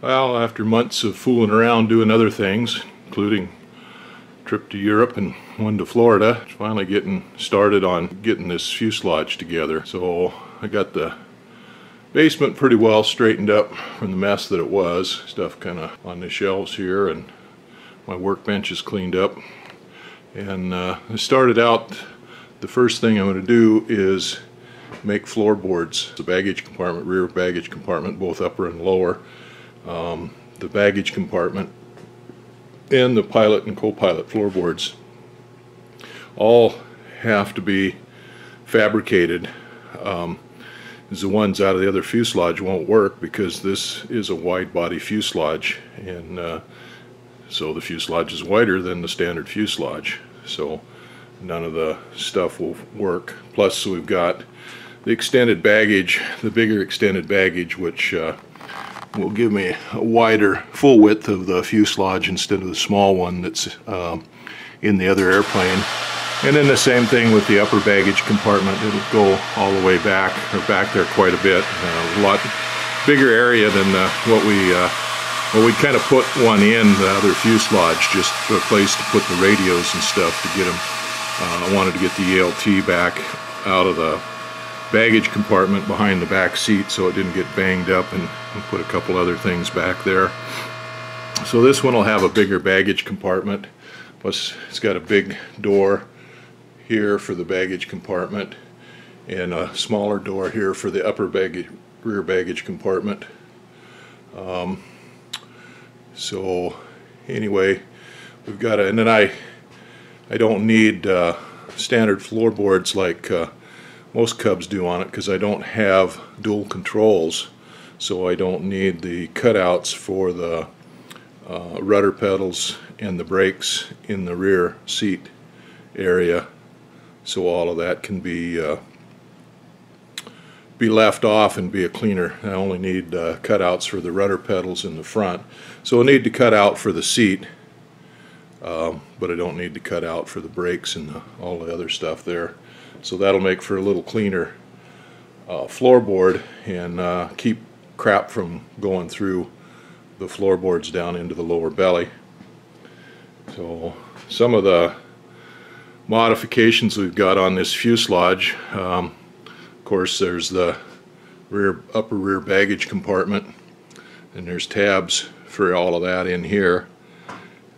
Well, after months of fooling around doing other things, including a trip to Europe and one to Florida, finally getting started on getting this fuselage together. So I got the basement pretty well straightened up from the mess that it was. Stuff kind of on the shelves here, and my workbench is cleaned up. And I started out, the first thing I'm going to do is make floorboards. The baggage compartment, rear baggage compartment, both upper and lower. The baggage compartment and the pilot and co-pilot floorboards all have to be fabricated. The ones out of the other fuselage won't work because this is a wide body fuselage, and so the fuselage is wider than the standard fuselage, so none of the stuff will work. Plus we've got the extended baggage, the bigger extended baggage, which will give me a wider full width of the fuselage instead of the small one that's in the other airplane. And then the same thing with the upper baggage compartment. It'll go all the way back, or back there quite a bit. A lot bigger area than what we kind of put one in the other fuselage, just a place to put the radios and stuff to get them. I wanted to get the ELT back out of the baggage compartment behind the back seat so it didn't get banged up, and put a couple other things back there. So this one will have a bigger baggage compartment, plus it's got a big door here for the baggage compartment and a smaller door here for the upper baggage, rear baggage compartment. So anyway, we've got and then I don't need standard floorboards like most Cubs do on it, because I don't have dual controls, so I don't need the cutouts for the rudder pedals and the brakes in the rear seat area. So all of that can be left off and be a cleaner. I only need cutouts for the rudder pedals in the front, so I need to cut out for the seat, but I don't need to cut out for the brakes and all the other stuff there. So that'll make for a little cleaner floorboard, and keep crap from going through the floorboards down into the lower belly. So some of the modifications we've got on this fuselage, of course there's the upper rear baggage compartment, and there's tabs for all of that in here,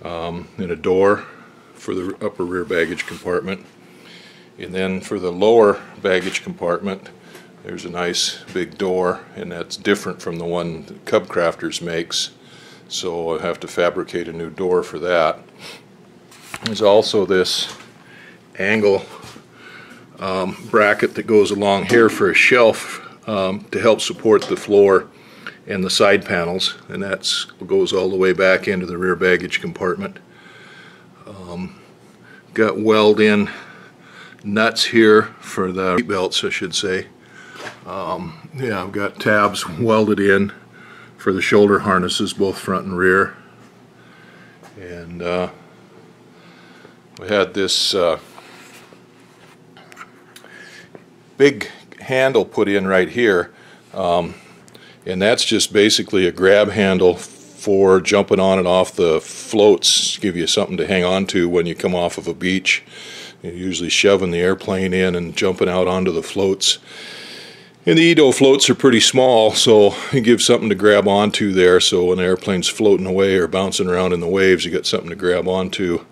and a door for the upper rear baggage compartment. And then for the lower baggage compartment, there's a nice big door, and that's different from the one that Cubcrafters makes, so I have to fabricate a new door for that. There's also this angle bracket that goes along here for a shelf to help support the floor and the side panels, and that goes all the way back into the rear baggage compartment. Got weld in nuts here for the seat belts, I should say. Yeah, I've got tabs welded in for the shoulder harnesses, both front and rear. And we had this big handle put in right here, and that's just basically a grab handle for jumping on and off the floats, give you something to hang on to when you come off of a beach. You're usually shoving the airplane in and jumping out onto the floats. And the Edo floats are pretty small, so you give something to grab onto there, so when the airplane's floating away or bouncing around in the waves, you got something to grab onto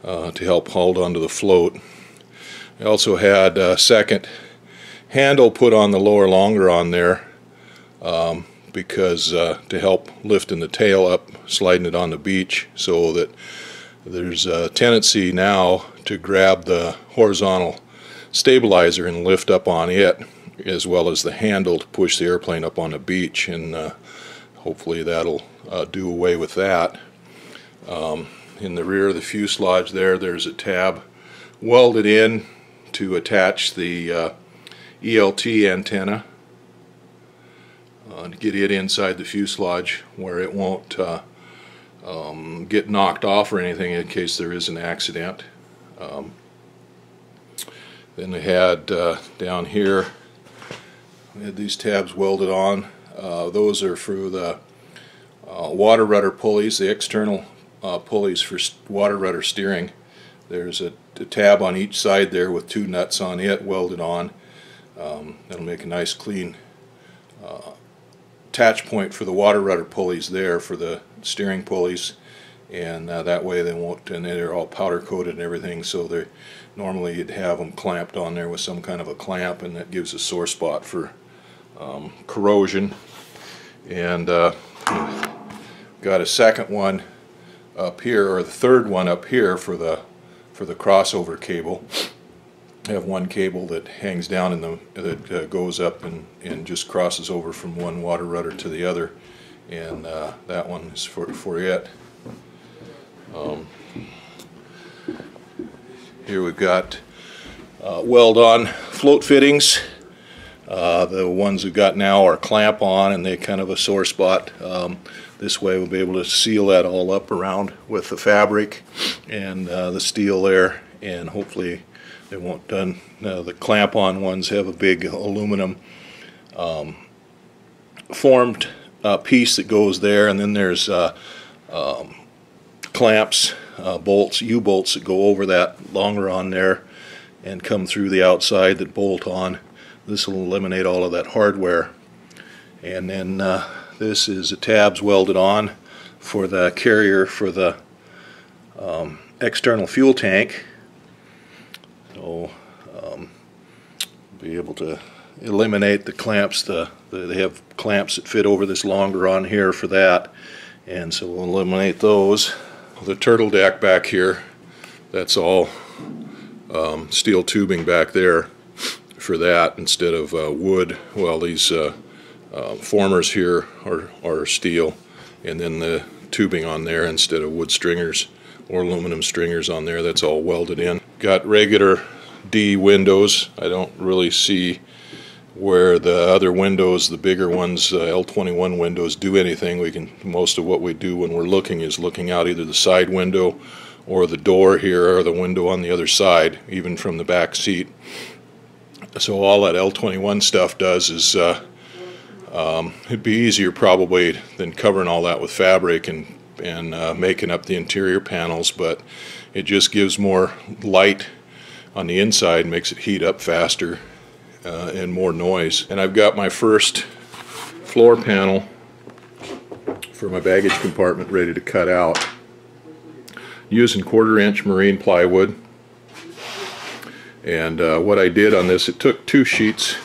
to help hold onto the float. I also had a second handle put on the lower longeron there, because to help lifting the tail up, sliding it on the beach, so that there's a tendency now to grab the horizontal stabilizer and lift up on it, as well as the handle to push the airplane up on the beach, and hopefully that'll do away with that. In the rear of the fuselage there's a tab welded in to attach the ELT antenna to get it inside the fuselage where it won't get knocked off or anything in case there is an accident. Then they had down here, we had these tabs welded on. Those are for the water rudder pulleys, the external pulleys for water rudder steering. There's a tab on each side there with 2 nuts on it welded on. That'll make a nice clean attach point for the water rudder pulleys there for the steering pulleys, and that way they won't, and they're all powder coated and everything, so they normally you'd have them clamped on there with some kind of a clamp, and that gives a sore spot for corrosion. And got a second one up here, or the third one up here for the crossover cable. I have one cable that hangs down in the that goes up and just crosses over from one water rudder to the other, and that one is for it. Here we've got weld on float fittings. The ones we've got now are clamp on, and they're kind of a sore spot. This way we'll be able to seal that all up around with the fabric and the steel there, and hopefully they won't done. The clamp on ones have a big aluminum formed piece that goes there, and then there's clamps, bolts, U-bolts that go over that longer on there and come through the outside that bolt on. This will eliminate all of that hardware. And then this is the tabs welded on for the carrier for the external fuel tank. So be able to eliminate the clamps. They have clamps that fit over this longer on here for that, and so we'll eliminate those. The turtle deck back here, that's all steel tubing back there for that instead of wood. Well, these formers here are steel, and then the tubing on there instead of wood stringers or aluminum stringers on there, that's all welded in. Got regular D windows. I don't really see where the other windows, the bigger ones, L21 windows, do anything. Most of what we do when we're looking is looking out either the side window or the door here or the window on the other side, even from the back seat. So all that L21 stuff does is it'd be easier probably than covering all that with fabric and making up the interior panels, but it just gives more light on the inside, makes it heat up faster, and more noise. And I've got my first floor panel for my baggage compartment ready to cut out, using 1/4-inch marine plywood. And what I did on this, it took 2 sheets,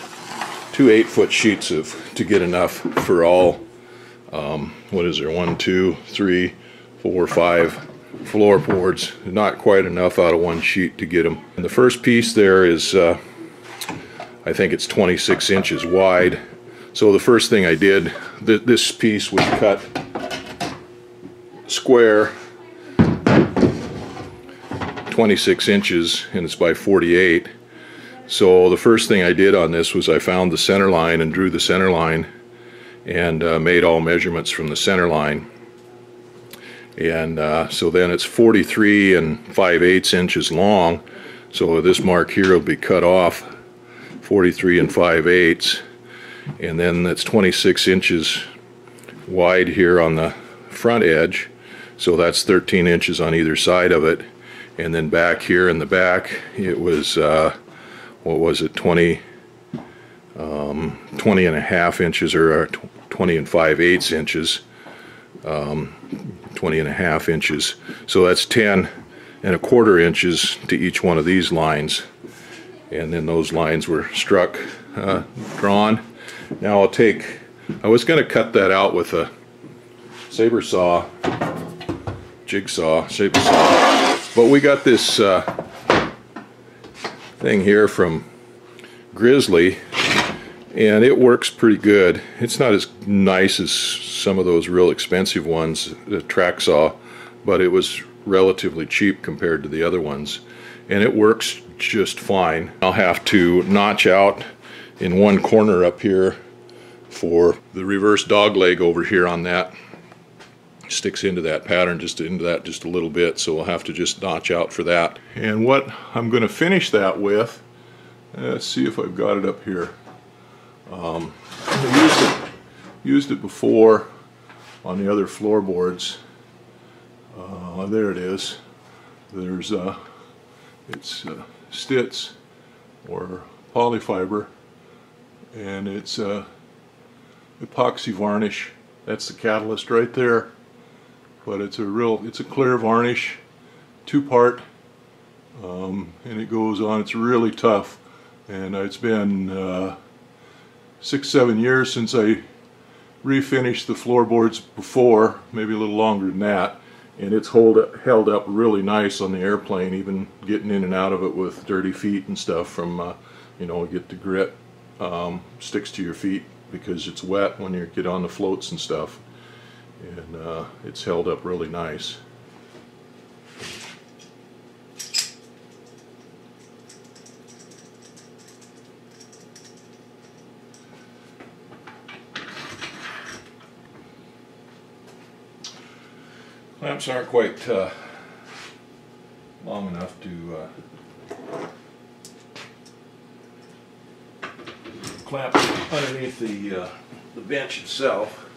2 8-foot sheets to get enough for all, what is there, 1, 2, 3, 4, 5 floorboards. Not quite enough out of one sheet to get them. And the first piece there is, I think it's 26 inches wide. So the first thing I did, this piece was cut square, 26 inches, and it's by 48. So the first thing I did on this was I found the center line and drew the center line and made all measurements from the center line. And so then it's 43 5/8 inches long. So this mark here will be cut off 43 5/8, and then that's 26 inches wide here on the front edge. So that's 13 inches on either side of it. And then back here in the back, it was what was it, 20 1/2 inches, or 20 5/8 inches, 20 1/2 inches. So that's 10 1/4 inches to each one of these lines, and then those lines were struck, drawn. Now I was going to cut that out with a saber saw, but we got this thing here from Grizzly, and it works pretty good. It's not as nice as some of those real expensive ones, the track saw, but it was relatively cheap compared to the other ones, and it works just fine. I'll have to notch out in one corner up here for the reverse dog leg over here on that. Sticks into that pattern, just into that just a little bit, so we'll have to just notch out for that. And what I'm going to finish that with, let's see if I've got it up here. I used it before on the other floorboards. There it is. There's it's Stitz or polyfiber, and it's epoxy varnish. That's the catalyst right there. But it's a clear varnish, 2-part, and it goes on. It's really tough, and it's been 6-7 years since I refinished the floorboards before, maybe a little longer than that, and it's held up really nice on the airplane, even getting in and out of it with dirty feet and stuff from, you know, get the grit sticks to your feet because it's wet when you get on the floats and stuff, and it's held up really nice. Clamps aren't quite long enough to clamp underneath the bench itself,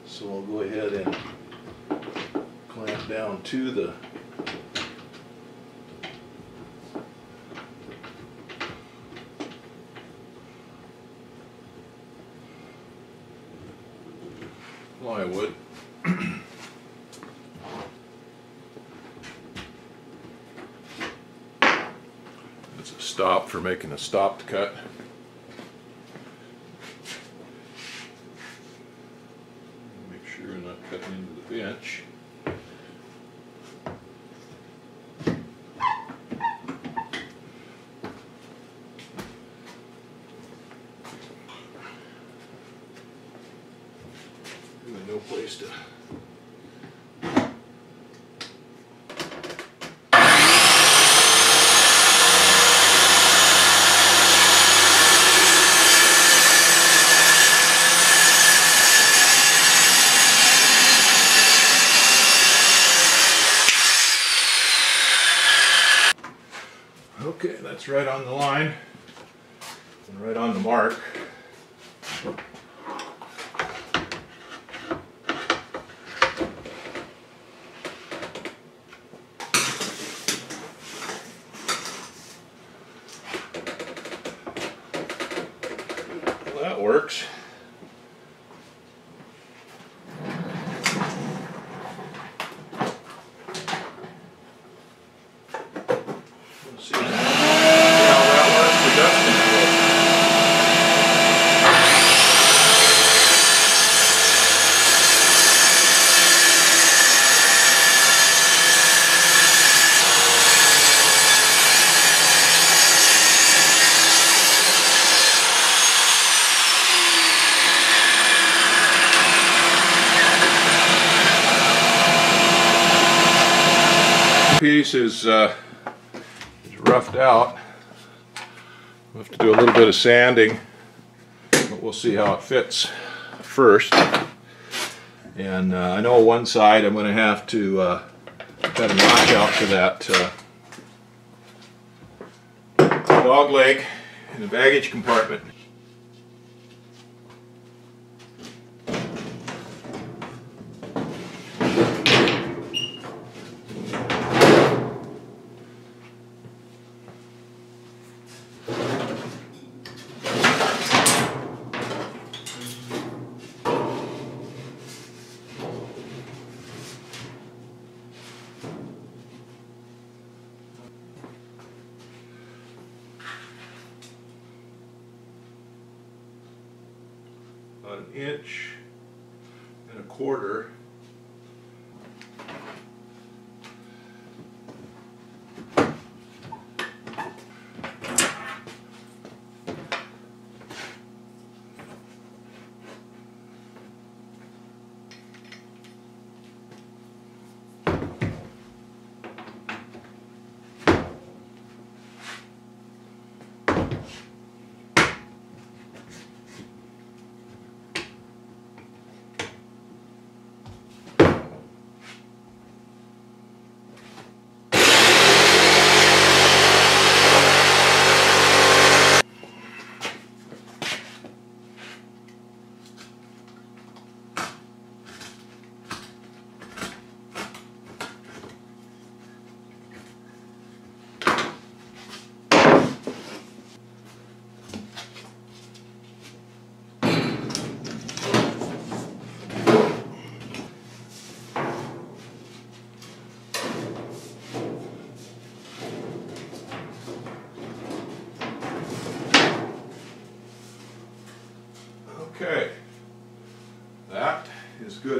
so we'll go ahead and clamp down to the plywood. It's a stop for making a stopped cut. Make sure you're not cutting into the bench. Really no place to Okay, that's right on the line and right on the mark. Well, that works. Piece is roughed out. We'll have to do a little bit of sanding, but we'll see how it fits first. And I know one side I'm going to have to cut a notch out to that dog leg in the baggage compartment. About 1.25 inches.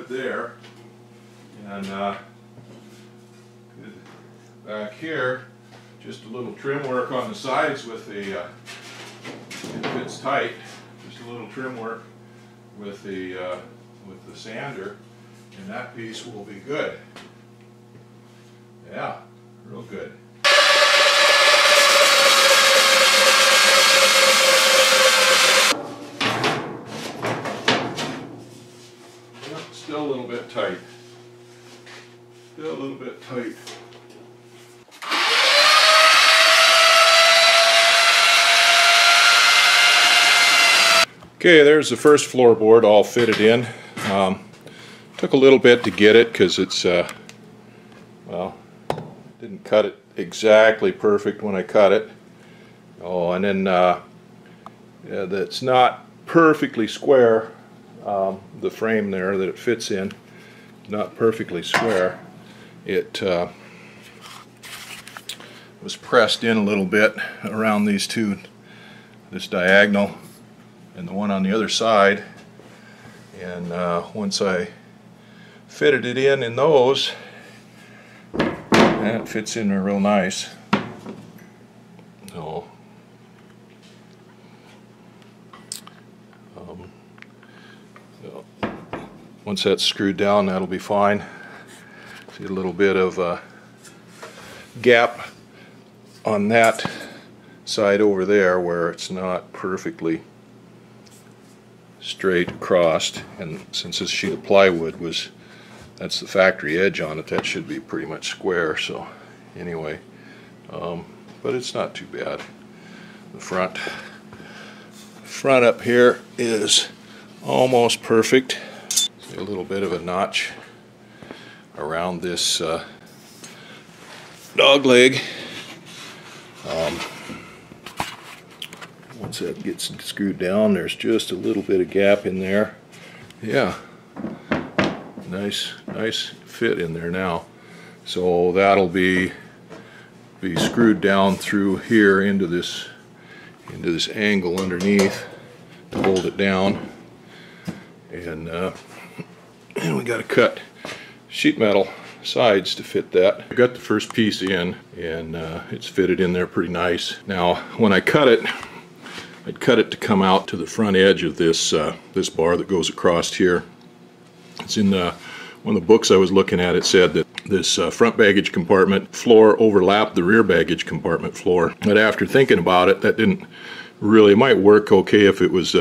good there. And good back here, just a little trim work on the sides with the, it fits tight, just a little trim work with the sander, and that piece will be good. Yeah, real good. Still a little bit tight. Still a little bit tight. Okay, there's the first floorboard all fitted in. Took a little bit to get it because it's, well, didn't cut it exactly perfect when I cut it. Oh, and then yeah, that's not perfectly square. The frame there that it fits in, not perfectly square. It was pressed in a little bit around these two, this diagonal and the one on the other side, and once I fitted it in those, that fits in there real nice. So once that's screwed down, that'll be fine. See a little bit of a gap on that side over there where it's not perfectly straight across, and since this sheet of plywood was, that's the factory edge on it, that should be pretty much square. So anyway, but it's not too bad. The front up here is almost perfect. See a little bit of a notch around this dog leg. Once that gets screwed down, there's just a little bit of gap in there. Yeah, nice fit in there now. So that'll be screwed down through here into this angle underneath to hold it down. And we got to cut sheet metal sides to fit that. I got the first piece in, and it's fitted in there pretty nice. Now when I cut it, I'd cut it to come out to the front edge of this this bar that goes across here. It's in one of the books I was looking at. It said that this front baggage compartment floor overlapped the rear baggage compartment floor. But after thinking about it, that didn't really, it might work okay if it was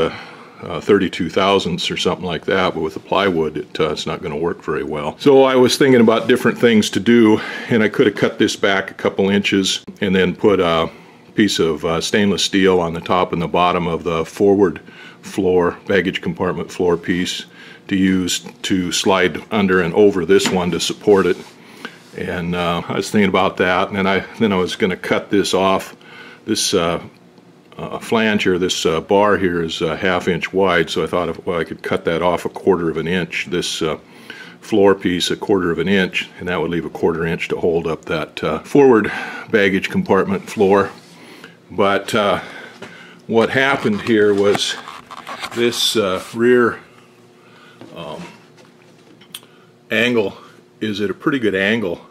32 thousandths or something like that, but with the plywood it's not going to work very well. So I was thinking about different things to do, and I could have cut this back a couple inches and then put a piece of stainless steel on the top and the bottom of the forward floor, baggage compartment floor piece to use to slide under and over this one to support it. And I was thinking about that, and then I was going to cut this off. This flange here, this bar here is a 1/2 inch wide, so I thought I could cut that off 1/4 of an inch. This floor piece 1/4 of an inch, and that would leave 1/4 inch to hold up that forward baggage compartment floor. But what happened here was this rear angle is at a pretty good angle.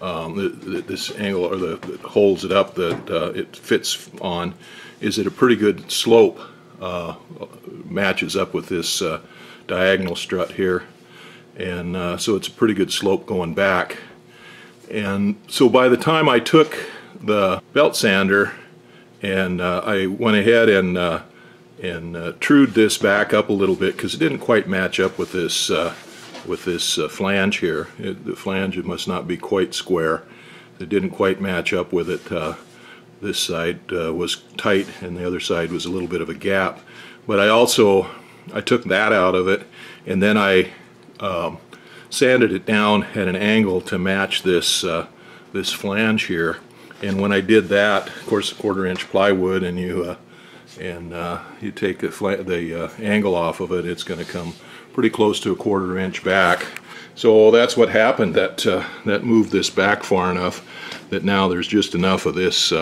This angle, or that holds it up, that it fits on, is at a pretty good slope. Matches up with this diagonal strut here, and so it's a pretty good slope going back. And so by the time I took the belt sander and I went ahead and trued this back up a little bit, because it didn't quite match up with this flange here. The flange, it must not be quite square. It didn't quite match up with it. This side was tight and the other side was a little bit of a gap. But I took that out of it, and then I sanded it down at an angle to match this this flange here. And when I did that, of course, 1/4 inch plywood, and you take the angle off of it, it's going to come pretty close to 1/4 inch back. So that's what happened. That moved this back far enough that now there's just enough of this.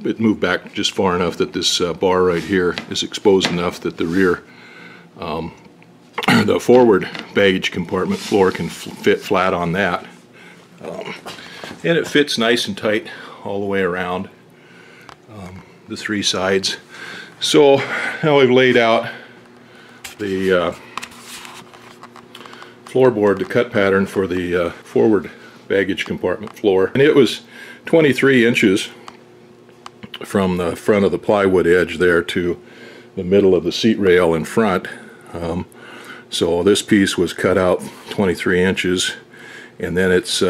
It moved back just far enough that this bar right here is exposed enough that the rear the forward baggage compartment floor can fit flat on that. And it fits nice and tight all the way around the three sides. So now we've laid out the floorboard, the cut pattern for the forward baggage compartment floor. And it was 23 inches from the front of the plywood edge there to the middle of the seat rail in front. So this piece was cut out 23 inches, and then it's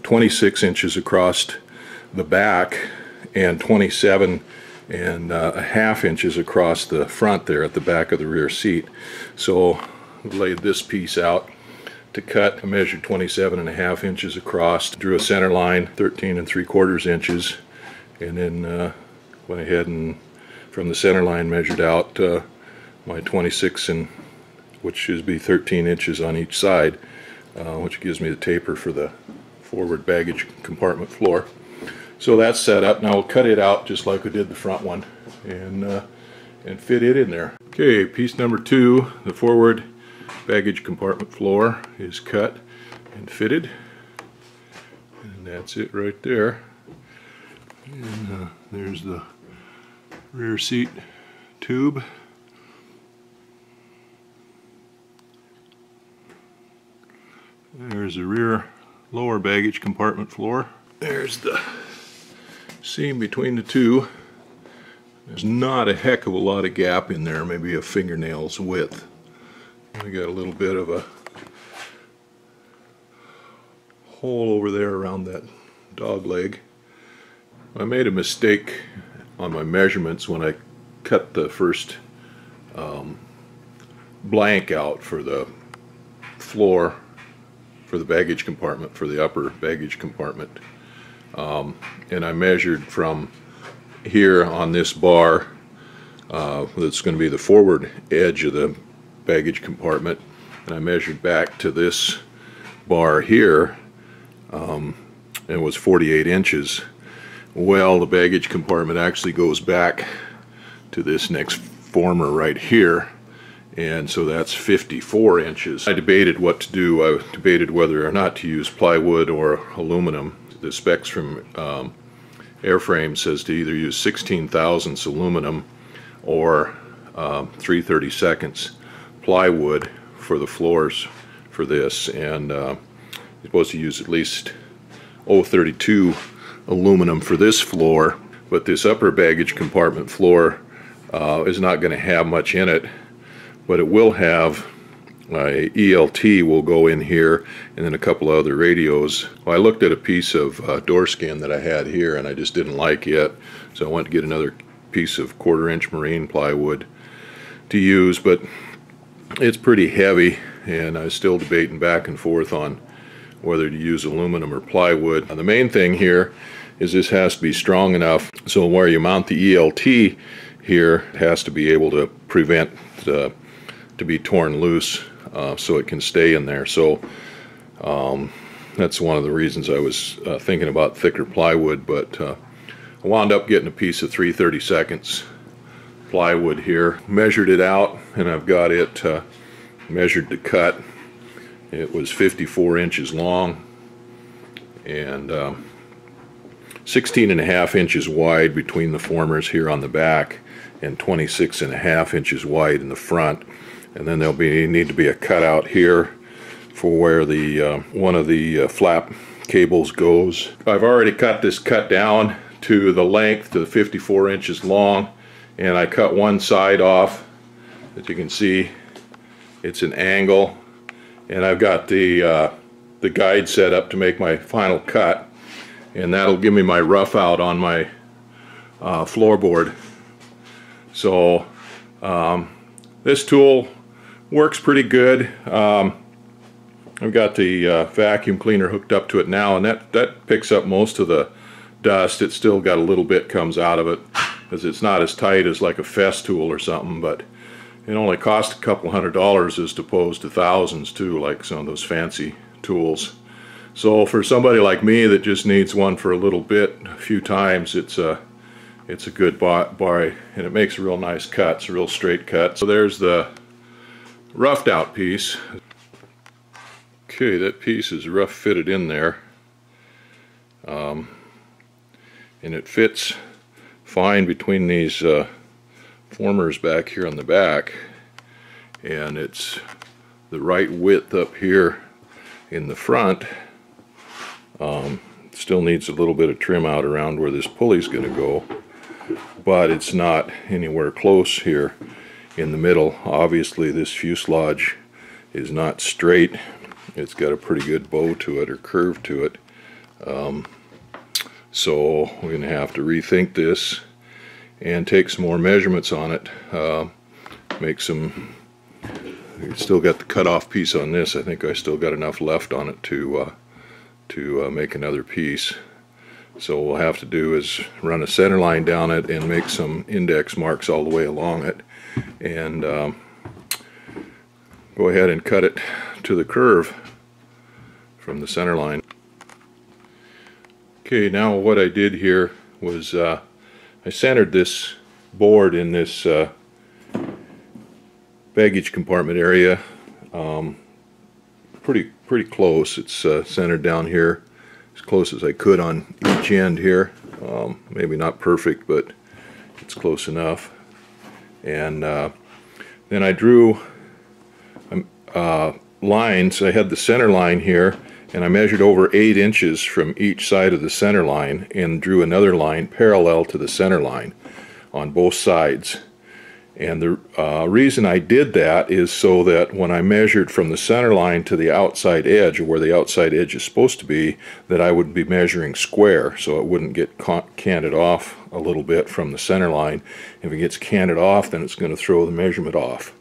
26 inches across the back and 27.5 inches across the front there at the back of the rear seat. So we laid this piece out to cut. I measured 27.5 inches across, drew a center line 13 3/4 inches, and then went ahead and from the center line measured out my 26 which should be 13 inches on each side, which gives me the taper for the forward baggage compartment floor. So that's set up. Now we'll cut it out just like we did the front one and fit it in there. Okay, piece number 2, the forward baggage compartment floor is cut and fitted, and that's it right there. And there's the rear seat tube. There's the rear lower baggage compartment floor. There's the seam between the two. There's not a heck of a lot of gap in there, maybe a fingernail's width. I got a little bit of a hole over there around that dog leg. I made a mistake on my measurements when I cut the first blank out for the floor for the baggage compartment, for the upper baggage compartment, and I measured from here on this bar that's going to be the forward edge of the baggage compartment, and I measured back to this bar here, and it was 48 inches. Well, the baggage compartment actually goes back to this next former right here, and so that's 54 inches. I debated what to do. I debated whether or not to use plywood or aluminum. The specs from Airframes says to either use 16 thousandths aluminum or 3/32 plywood for the floors for this, and you're supposed to use at least 0.32 aluminum for this floor, but this upper baggage compartment floor is not going to have much in it, but it will have a ELT will go in here, and then a couple of other radios. Well, I looked at a piece of door skin that I had here and I just didn't like it, so I went to get another piece of 1/4 inch marine plywood to use, but it's pretty heavy, and I was still debating back and forth on whether to use aluminum or plywood. And the main thing here is this has to be strong enough so where you mount the ELT here, it has to be able to prevent to be torn loose, so it can stay in there. So that's one of the reasons I was thinking about thicker plywood, but I wound up getting a piece of 3/32 plywood here, measured it out, and I've got it measured to cut. It was 54 inches long and 16.5 inches wide between the formers here on the back, and 26.5 inches wide in the front. And then there'll need to be a cutout here for where the one of the flap cables goes. I've already cut this cut down to the length to 54 inches long, and I cut one side off. As you can see, it's an angle, and I've got the guide set up to make my final cut, and that'll give me my rough out on my floorboard. So this tool works pretty good. I've got the vacuum cleaner hooked up to it now, and that picks up most of the dust. It's still got a little bit comes out of it, because it's not as tight as like a fest tool or something, but it only costs a couple $100 as opposed to thousands too, like some of those fancy tools. So for somebody like me that just needs one for a little bit, a few times, it's a good buy, and it makes a real nice cut. It's a real straight cut. So there's the roughed out piece. Okay, that piece is rough fitted in there, and it fits fine between these formers back here on the back, and it's the right width up here in the front. Still needs a little bit of trim out around where this pulley's going to go, but it's not anywhere close here in the middle. Obviously this fuselage is not straight. It's got a pretty good bow to it, or curve to it. So we're going to have to rethink this and take some more measurements on it. Make some, still got the cutoff piece on this. I think I still got enough left on it to make another piece. So what we'll have to do is run a center line down it and make some index marks all the way along it, and go ahead and cut it to the curve from the center line. Okay, now what I did here was I centered this board in this baggage compartment area pretty close. It's centered down here as close as I could on each end here. Maybe not perfect, but it's close enough. And then I drew lines. I had the center line here, and I measured over 8 inches from each side of the center line and drew another line parallel to the center line on both sides. And the reason I did that is so that when I measured from the center line to the outside edge, or where the outside edge is supposed to be, that I would be measuring square, so it wouldn't get canted off a little bit from the center line. If it gets canted off, then it's going to throw the measurement off.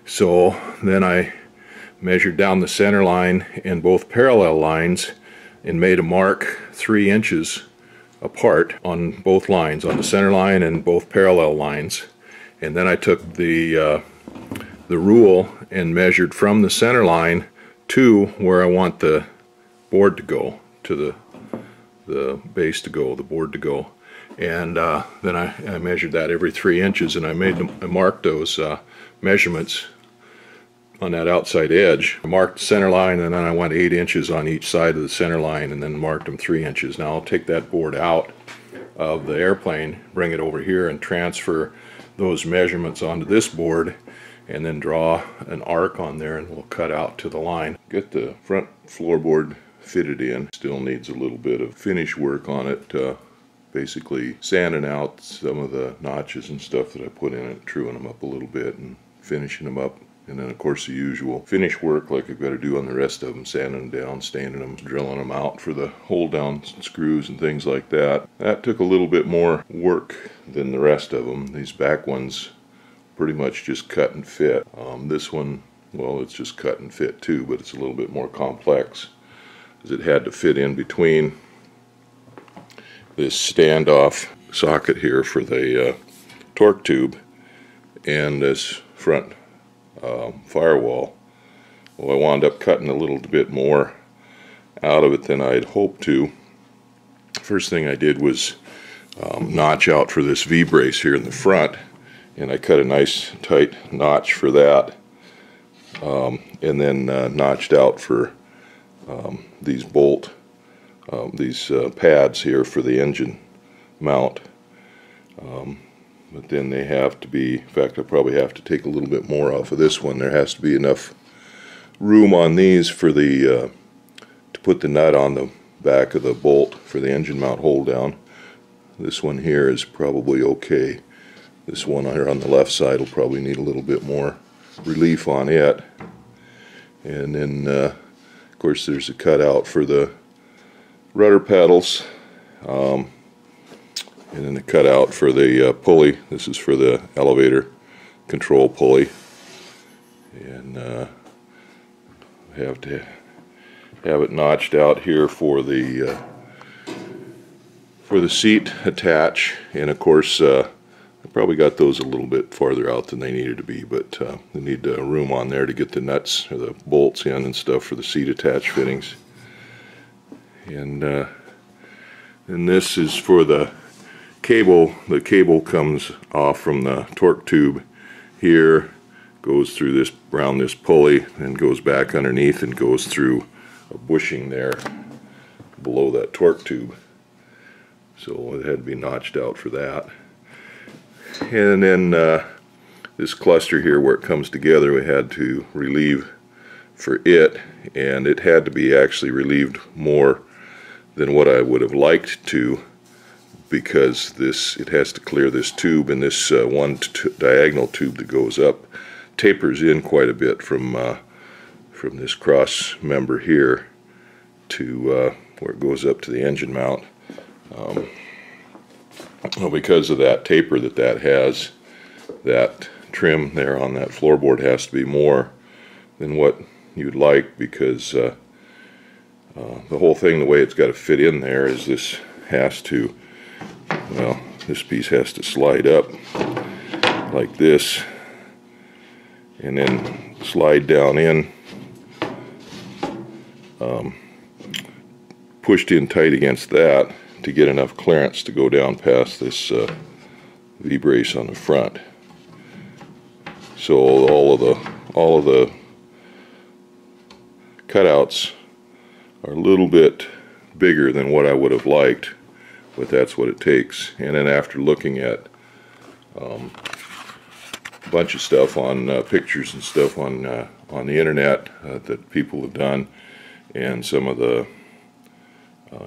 So then I measured down the center line and both parallel lines and made a mark 3 inches apart on both lines, on the center line and both parallel lines. And then I took the rule and measured from the center line to where I want the board to go, to the base to go, the board to go. And then I measured that every 3 inches, and I marked those measurements on that outside edge. I marked the center line, and then I went 8 inches on each side of the center line, and then marked them 3 inches. Now I'll take that board out of the airplane, bring it over here, and transfer those measurements onto this board, and then draw an arc on there, and we'll cut out to the line. Get the front floorboard fitted in. Still needs a little bit of finish work on it, basically sanding out some of the notches and stuff that I put in it, truing them up a little bit and finishing them up. And then of course the usual finish work like I've got to do on the rest of them, sanding them down, staining them, drilling them out for the hold down screws and things like that. That took a little bit more work than the rest of them. These back ones pretty much just cut and fit. This one, well, it's just cut and fit too, but it's a little bit more complex, as it had to fit in between this standoff socket here for the torque tube and this front firewall. Well, I wound up cutting a little bit more out of it than I'd hoped to. First thing I did was notch out for this V-brace here in the front, and I cut a nice tight notch for that, and then notched out for these pads here for the engine mount. But then they have to be, in fact, I probably have to take a little bit more off of this one. There has to be enough room on these for the to put the nut on the back of the bolt for the engine mount hold down. This one here is probably okay. This one here on the left side will probably need a little bit more relief on it. And then of course there's a cutout for the rudder pedals. And then the cutout for the pulley. This is for the elevator control pulley. And I have to have it notched out here for the seat attach. And of course, I probably got those a little bit farther out than they needed to be, but they need room on there to get the nuts or the bolts in and stuff for the seat attach fittings. And this is for the cable. The cable comes off from the torque tube here, goes through this, around this pulley, and goes back underneath and goes through a bushing there below that torque tube. So it had to be notched out for that. And then this cluster here where it comes together, we had to relieve for it, and it had to be actually relieved more than what I would have liked to, because it has to clear this tube, and this one diagonal tube that goes up tapers in quite a bit from this cross member here to where it goes up to the engine mount. Well, because of that taper that has, that trim there on that floorboard has to be more than what you'd like, because the whole thing, the way it's got to fit in there, is this has to, well, this piece has to slide up like this and then slide down in, pushed in tight against that to get enough clearance to go down past this V-brace on the front. So all of the cutouts are a little bit bigger than what I would have liked, but that's what it takes. And then after looking at a bunch of stuff on pictures and stuff on the internet that people have done, and some of the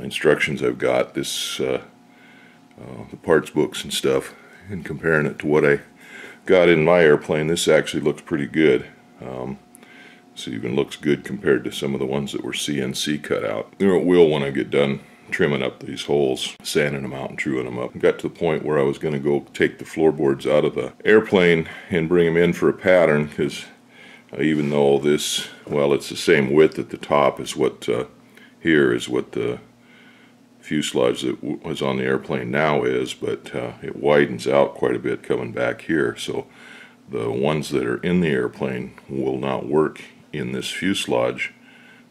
instructions I've got, the parts books and stuff, and comparing it to what I got in my airplane, this actually looks pretty good. So even looks good compared to some of the ones that were CNC cut out. It will when I get done trimming up these holes, sanding them out and truing them up. I got to the point where I was going to go take the floorboards out of the airplane and bring them in for a pattern, because even though this, well, it's the same width at the top as what here is what the fuselage that was on the airplane now is, but it widens out quite a bit coming back here, so the ones that are in the airplane will not work in this fuselage,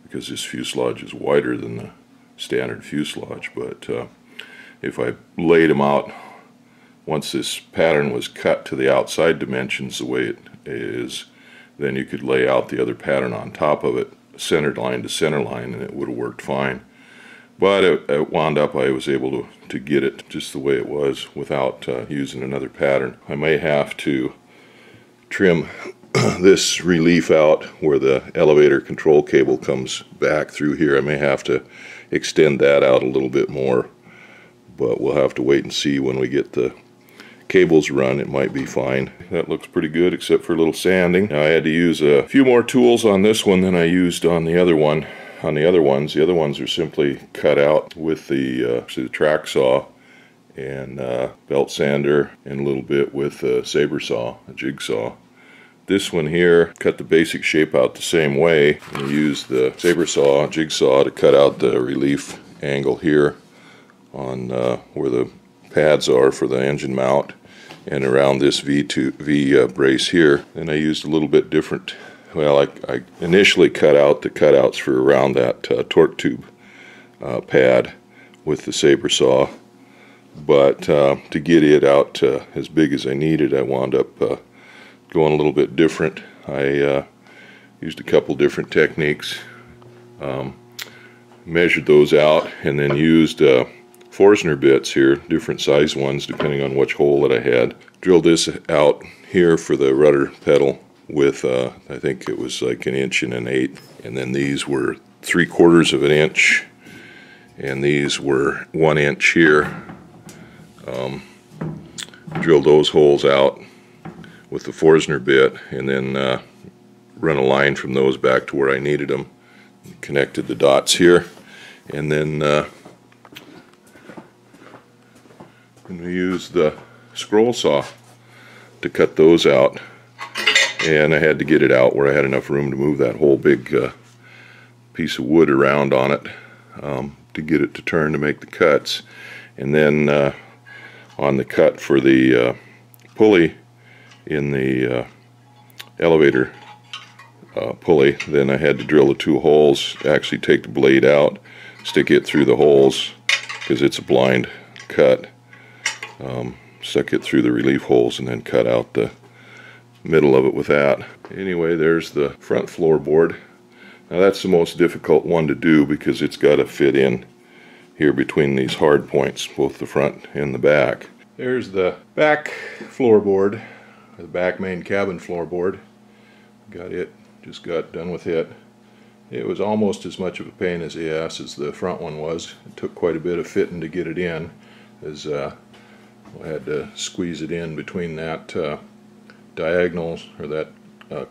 because this fuselage is wider than the standard fuselage. But if I laid them out, once this pattern was cut to the outside dimensions the way it is, then you could lay out the other pattern on top of it, center line to center line, and it would have worked fine. But it wound up, I was able to get it just the way it was without using another pattern. I may have to trim this relief out where the elevator control cable comes back through here. I may have to extend that out a little bit more, but we'll have to wait and see when we get the cables run. It might be fine. That looks pretty good except for a little sanding. Now I had to use a few more tools on this one than I used on the other one. On the other ones are simply cut out with the track saw and belt sander, and a little bit with a saber saw, a jigsaw. This one here, cut the basic shape out the same way, and use the saber saw, jigsaw, to cut out the relief angle here on where the pads are for the engine mount, and around this V brace here. And I used a little bit different. Well, I initially cut out the cutouts for around that torque tube pad with the saber saw, but to get it out as big as I needed, I wound up going a little bit different. I used a couple different techniques, measured those out, and then used Forstner bits here, different size ones depending on which hole that I had. Drilled this out here for the rudder pedal with I think it was like 1 1/8 inches, and then these were 3/4 of an inch, and these were 1 inch here. Drilled those holes out with the Forstner bit, and then run a line from those back to where I needed them. Connected the dots here, and then we used the scroll saw to cut those out. And I had to get it out where I had enough room to move that whole big piece of wood around on it to get it to turn to make the cuts. And then on the cut for the pulley in the elevator pulley, then I had to drill the 2 holes, actually take the blade out, stick it through the holes, because it's a blind cut, stuck it through the relief holes, and then cut out the middle of it with that. Anyway, there's the front floorboard. Now that's the most difficult one to do because it's got to fit in here between these hard points, both the front and the back. There's the back floorboard, the back main cabin floorboard. Got it, just got done with it. It was almost as much of a pain as the ass as the front one was. It took quite a bit of fitting to get it in, as I had to squeeze it in between that diagonal, or that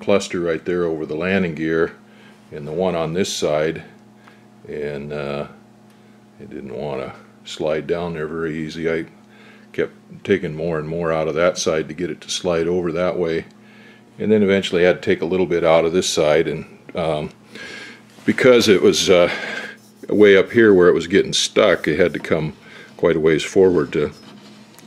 cluster right there over the landing gear, and the one on this side, and it didn't want to slide down there very easy. I kept taking more and more out of that side to get it to slide over that way, and then eventually I had to take a little bit out of this side, and because it was way up here where it was getting stuck, it had to come quite a ways forward to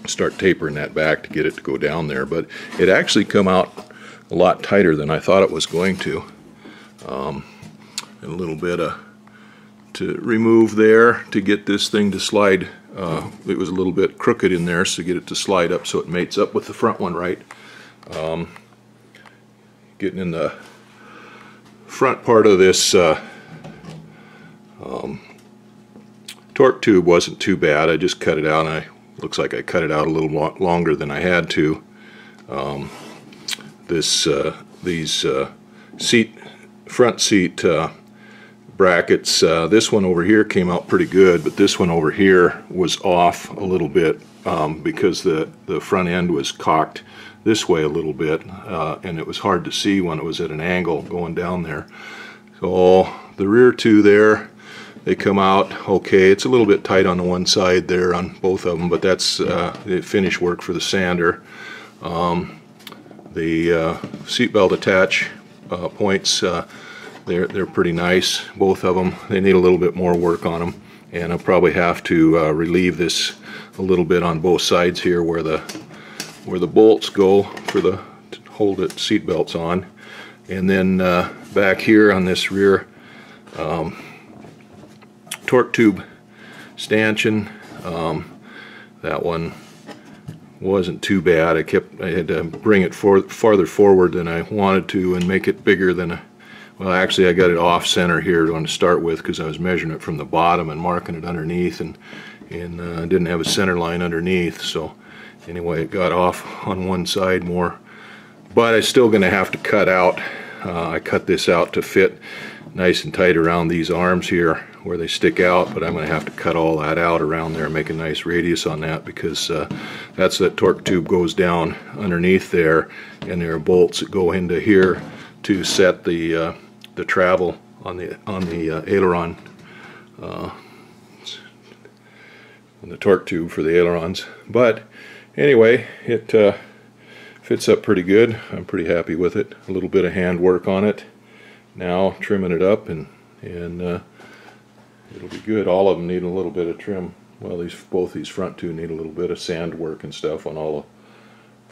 start tapering that back to get it to go down there. But it actually come out a lot tighter than I thought it was going to. And a little bit to remove there to get this thing to slide. It was a little bit crooked in there, so get it to slide up so it mates up with the front one right. Getting in the front part of this torque tube wasn't too bad. I just cut it out, and looks like I cut it out a little longer than I had to. These front seat brackets, this one over here came out pretty good, but this one over here was off a little bit because the front end was cocked this way a little bit, and it was hard to see when it was at an angle going down there. So the rear two there, they come out okay. It's a little bit tight on the one side there on both of them, but that's the finish work for the sander. The seatbelt attach points, they're pretty nice, both of them. They need a little bit more work on them, and I'll probably have to relieve this a little bit on both sides here where the bolts go for to hold the seat belts on. And then back here on this rear torque tube stanchion, that one wasn't too bad. I had to bring it farther forward than I wanted to and make it bigger than well, actually I got it off center here to start with because I was measuring it from the bottom and marking it underneath, and didn't have a center line underneath. So anyway, it got off on one side more, but I'm still going to have to cut out. I cut this out to fit nice and tight around these arms here where they stick out, but I'm going to have to cut all that out around there and make a nice radius on that, because that torque tube goes down underneath there, and there are bolts that go into here to set the travel on the aileron, on the torque tube for the ailerons. But anyway, it fits up pretty good. I'm pretty happy with it. A little bit of hand work on it. Now trimming it up, and it'll be good. All of them need a little bit of trim. Well, both these front two need a little bit of sand work and stuff on all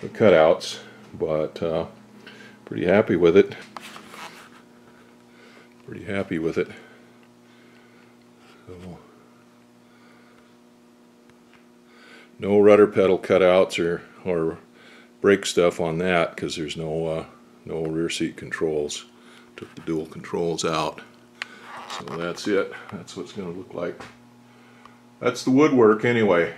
the cutouts, but pretty happy with it. Pretty happy with it. So, no rudder pedal cutouts or brake stuff on that, because there's no rear seat controls. Took the dual controls out. So that's it. That's what it's going to look like. That's the woodwork anyway.